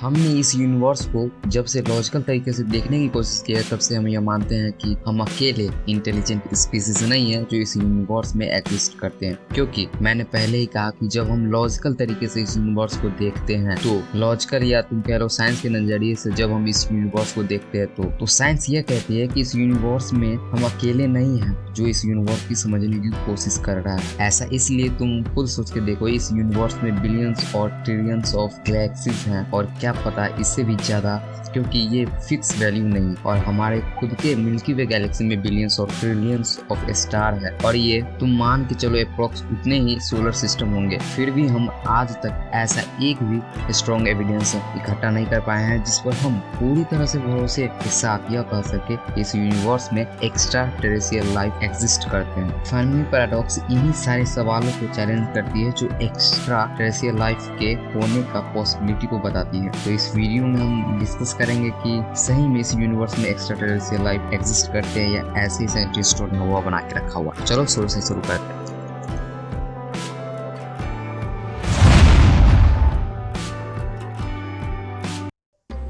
हमने इस यूनिवर्स को जब से लॉजिकल तरीके से देखने की कोशिश की है तब से हम यह मानते हैं कि हम अकेले इंटेलिजेंट स्पीसीज नहीं है जो इस यूनिवर्स में एग्जिस्ट करते हैं। क्योंकि मैंने पहले ही कहा कि जब हम लॉजिकल तरीके से इस यूनिवर्स को देखते हैं तो लॉजिकल या तुम कह लो साइंस के नजरिए से जब हम इस यूनिवर्स को देखते हैं तो साइंस ये कहती है कि इस यूनिवर्स में हम अकेले नहीं हैं जो इस यूनिवर्स की समझने की कोशिश कर रहा है। ऐसा इसलिए तुम खुद सोच के देखो, इस यूनिवर्स में बिलियंस और ट्रिलियंस ऑफ गैलेक्सीज हैं और क्या पता इससे भी ज्यादा, क्योंकि ये फिक्स वैल्यू नहीं। और हमारे खुद के मिल्की वे गैलेक्सी में बिलियंस और ट्रिलियंस ऑफ स्टार है और ये तुम मान के चलो अप्रोक्स उतने ही सोलर सिस्टम होंगे। फिर भी हम आज तक ऐसा एक भी स्ट्रॉन्ग एविडेंस इकट्ठा नहीं कर पाए हैं जिस पर हम पूरी तरह से भरोसे के साथ यह कह सके इस यूनिवर्स में एक्स्ट्रा टेरेस्ट्रियल लाइफ एग्जिस्ट करते हैं। फर्मी पैराडॉक्स इन्हीं सारे सवालों को चैलेंज करती है जो एक्स्ट्रा टेरेस्ट्रियल लाइफ के होने का पॉसिबिलिटी को बताती है। तो इस वीडियो में हम डिस्कस करेंगे कि सही में इस यूनिवर्स में एक्स्ट्रा टेरेस्ट्रियल लाइफ एग्जिस्ट करते हैं या ऐसे ही साइंटिस्टों ने वो बना के रखा हुआ। चलो शुरू से शुरू करते हैं।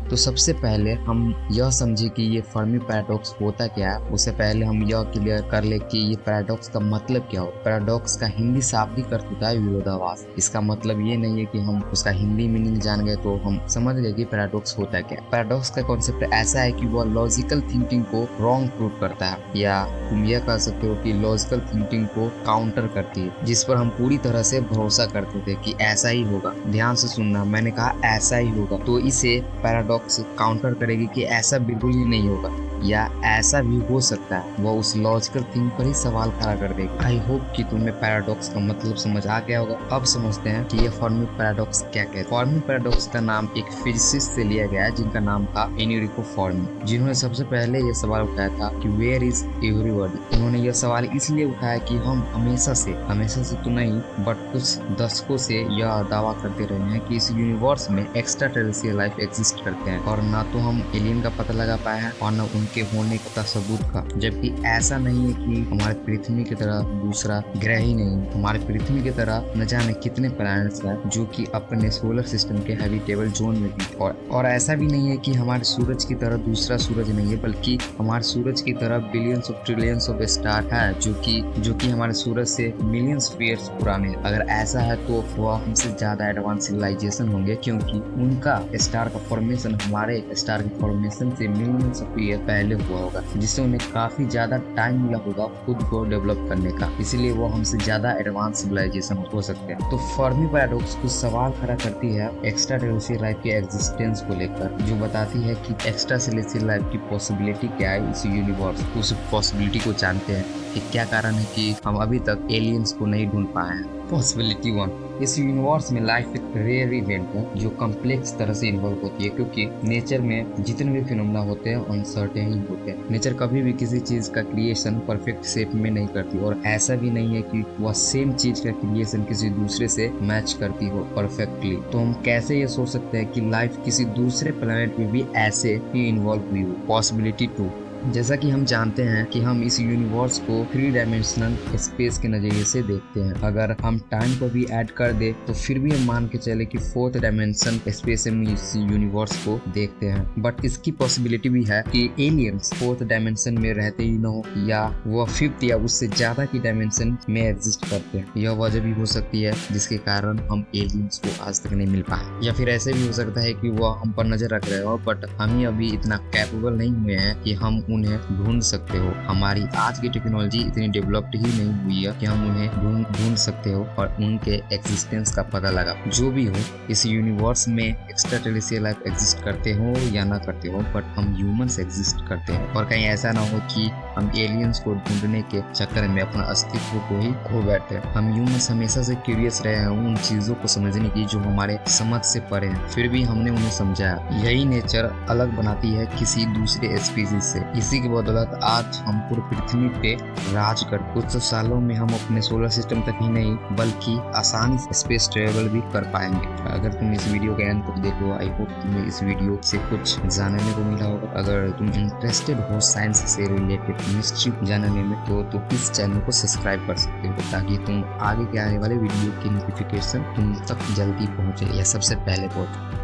तो सबसे पहले हम यह समझे कि ये फर्मी पैराडॉक्स होता क्या है। उससे पहले हम यह क्लियर कर ले कि ये पैराडॉक्स का मतलब क्या हो। पैराडॉक्स का हिंदी शाब्दिक अर्थ होता है विरोधाभास। इसका मतलब ये नहीं है कि हम उसका हिंदी मीनिंग जान गए तो हम समझ गए कि पैराडॉक्स होता क्या है। पैराडॉक्स का कॉन्सेप्ट ऐसा है कि वह लॉजिकल थिंकिंग को रॉन्ग प्रूव करता है, या तुम यह कह सकते हो कि लॉजिकल थिंकिंग को काउंटर करती है, जिस पर हम पूरी तरह से भरोसा करते थे कि ऐसा ही होगा। ध्यान से सुनना, मैंने कहा ऐसा ही होगा। तो इसे पैराडॉक्स काउंटर करेगी कि ऐसा बिल्कुल ही नहीं होगा या ऐसा भी हो सकता है। वो उस लॉजिकल थिंग पर ही सवाल खड़ा कर देगी। आई होप कि तुम्हें पैराडॉक्स का मतलब समझ आ गया होगा। अब समझते हैं कि ये फर्मी पैराडॉक्स क्या कहते हैं। फर्मी पैराडॉक्स का नाम एक फिजिसिस्ट से लिया गया है जिनका नाम था एनरिको फर्मी, जिन्होंने सबसे पहले ये सवाल उठाया था कि वेयर इज एवरीबॉडी। उन्होंने यह सवाल इसलिए उठाया कि हम हमेशा से तो नहीं बट कुछ दशकों से यह दावा करते रहे हैं कि इस यूनिवर्स में एक्स्ट्रा टेरेस्ट्रियल लाइफ एग्जिस्ट करते हैं, और ना तो हम एलियन का पता लगा पाए हैं और न उनके होने का सबूत का। जबकि ऐसा नहीं है कि हमारे पृथ्वी की तरह दूसरा ग्रह ही नहीं, हमारे पृथ्वी की तरह न जाने कितने प्लैनेट्स हैं जो कि अपने सोलर सिस्टम के हैबिटेबल जोन में भी। और ऐसा भी नहीं है कि हमारे सूरज की तरह दूसरा सूरज नहीं है, बल्कि हमारे सूरज की तरह billions of trillions of star है जो कि हमारे सूरज से मिलियंस ईयर्स पुराने हैं। अगर ऐसा है तो वह हमसे ज्यादा एडवांस सिविलाइजेशन होंगे, क्योंकि उनका स्टार का फॉर्मेशन हमारे स्टार के फॉर्मेशन से मिलियंस ऑफ ईयर पहले हुआ होगा, जिससे उन्हें काफी ज्यादा टाइम मिला होगा खुद को डेवलप करने का। इसलिए वो हमसे ज्यादा एडवांस सिविलाइजेशन हो सकते हैं। तो फर्मी पैराडॉक्स कुछ सवाल खड़ा करती है एक्स्ट्रा टेरेस्ट्रियल लाइफ के एग्जिस्टेंस को लेकर, जो बताती है कि एक्स्ट्रा टेरेस्ट्रियल लाइफ की पॉसिबिलिटी क्या है इस यूनिवर्स। उस पॉसिबिलिटी को जानते हैं कि क्या कारण है कि हम अभी तक एलियंस को नहीं ढूंढ पाए हैं। पॉसिबिलिटी 1, इस यूनिवर्स में लाइफ एक रेयर इवेंट है जो कॉम्प्लेक्स तरह से इन्वॉल्व होती है, क्योंकि नेचर में जितने भी फिनोमेना होते हैं अनसर्टेन ही होते हैं। नेचर कभी भी किसी चीज का क्रिएशन परफेक्ट शेप में नहीं करती, और ऐसा भी नहीं है कि वह सेम चीज का क्रिएशन किसी दूसरे से मैच करती हो परफेक्टली। तो हम कैसे ये सोच सकते हैं कि लाइफ किसी दूसरे प्लेनेट में भी ऐसे ही इन्वॉल्व हुई हो। पॉसिबिलिटी 2, जैसा कि हम जानते हैं कि हम इस यूनिवर्स को 3 डायमेंशनल स्पेस के नजरिए से देखते हैं। अगर हम टाइम को भी ऐड कर दे तो फिर भी हम मान के चले कि 4th डायमेंशन स्पेस में इस यूनिवर्स को देखते हैं। बट इसकी पॉसिबिलिटी भी है कि एलियंस 4th डायमेंशन में रहते ही न हो, या वह 5th या उससे ज्यादा की डायमेंशन में एग्जिस्ट करते हैं। यह वजह भी हो सकती है जिसके कारण हम एलियंस को आज तक नहीं मिल पाए। या फिर ऐसे भी हो सकता है कि वह हम पर नजर रख रहे हो बट हम ही अभी इतना कैपेबल नहीं हुए हैं कि हम उन्हें ढूंढ सकते हो। हमारी आज की टेक्नोलॉजी इतनी डेवलप्ड ही नहीं हुई है कि हम उन्हें ढूंढ सकते हो और उनके एग्जिस्टेंस का पता लगा। जो भी हो, इस यूनिवर्स में एक्स्ट्रा टेरेस्ट्रियल लाइफ एग्जिस्ट करते हो या ना करते हो, बट हम ह्यूमंस एग्जिस्ट करते हैं। और कहीं ऐसा ना हो कि हम एलियंस को ढूंढने के चक्कर में अपना अस्तित्व को ही खो बैठे। हम ह्यूमंस हमेशा से क्यूरियस रहे हैं उन चीजों को समझने की जो हमारे समझ से परे हैं, फिर भी हमने उन्हें समझाया। यही नेचर अलग बनाती है किसी दूसरे स्पीसीज से। इसी की बदौलत आज हम पूरी पृथ्वी पे राज कर कुछ सालों में हम अपने सोलर सिस्टम तक ही नहीं बल्कि आसानी से स्पेस ट्रेवल भी कर पाएंगे। अगर तुम इस वीडियो के एंड तक देखो, आई होप तुम्हें इस वीडियो से कुछ जानने को मिला होगा। अगर तुम इंटरेस्टेड हो साइंस से रिलेटेड मिस्ट्री जानने में तो इस चैनल को सब्सक्राइब कर सकते हो, ताकि तुम आगे के आने वाले वीडियो की नोटिफिकेशन तुम तक जल्दी पहुंचे या सबसे पहले पहुंचे।